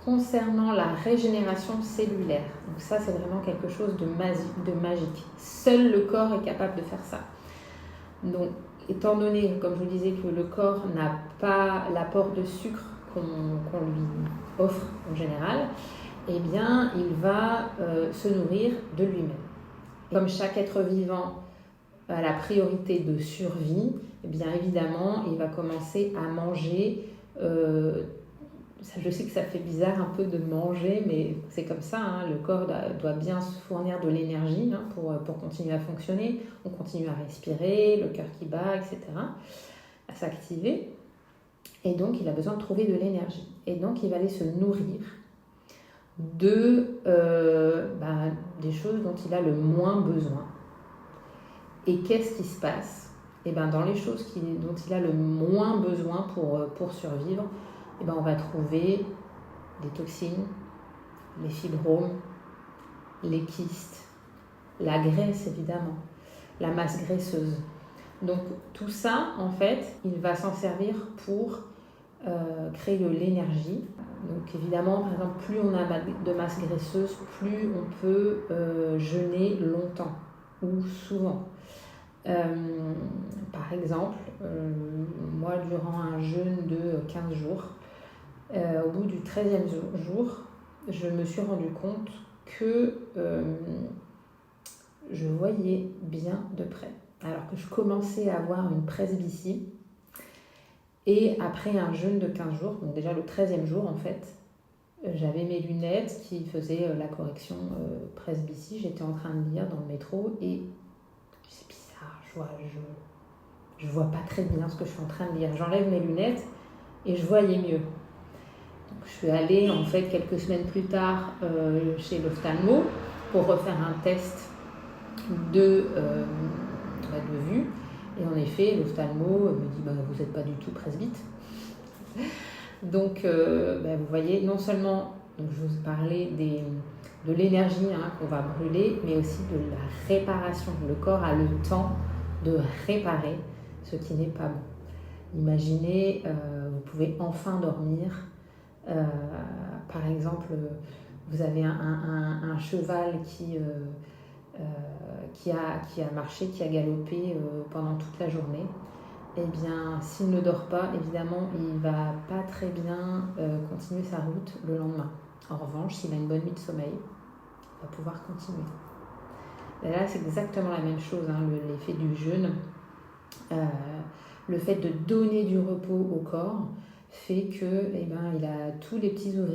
concernant la régénération cellulaire. Donc ça, c'est vraiment quelque chose de magique. Seul le corps est capable de faire ça. Donc, étant donné, comme je vous disais, que le corps n'a pas l'apport de sucre qu'on lui offre en général, eh bien, il va se nourrir de lui-même. Comme chaque être vivant a la priorité de survie, eh bien évidemment, il va commencer à manger. Je sais que ça fait bizarre un peu de manger, mais c'est comme ça, hein, le corps doit bien se fournir de l'énergie, hein, pour continuer à fonctionner. On continue à respirer, le cœur qui bat, etc., à s'activer. Et donc, il a besoin de trouver de l'énergie. Et donc, il va aller se nourrir des choses dont il a le moins besoin. Et qu'est-ce qui se passe? Et dans les choses dont il a le moins besoin pour survivre, on va trouver des toxines, les fibromes, les kystes, la graisse évidemment, la masse graisseuse. Donc tout ça, en fait, il va s'en servir pour créer de l'énergie. Donc évidemment, par exemple, plus on a de masse graisseuse, plus on peut jeûner longtemps ou souvent. Par exemple, moi, durant un jeûne de 15 jours, au bout du 13e jour, je me suis rendu compte que je voyais bien de près. Alors que je commençais à avoir une presbytie. Et après un jeûne de 15 jours, donc déjà le 13e jour en fait, j'avais mes lunettes qui faisaient la correction presbytie. J'étais en train de lire dans le métro et c'est bizarre, je vois pas très bien ce que je suis en train de lire. J'enlève mes lunettes et je voyais mieux. Donc, je suis allée en fait quelques semaines plus tard chez l'ophtalmo pour refaire un test de vue. Et en effet, l'ophtalmo me dit vous n'êtes pas du tout presbyte. Donc, vous voyez, non seulement donc je vous parlais de l'énergie qu'on va brûler, mais aussi de la réparation. Le corps a le temps de réparer ce qui n'est pas bon. Imaginez, vous pouvez enfin dormir. Par exemple, vous avez un cheval qui a marché, qui a galopé pendant toute la journée. Eh bien, s'il ne dort pas, évidemment, il ne va pas très bien continuer sa route le lendemain. En revanche, s'il a une bonne nuit de sommeil, il va pouvoir continuer. Et là, c'est exactement la même chose, l'effet du jeûne. Le fait de donner du repos au corps fait que, il a tous les petits ouvriers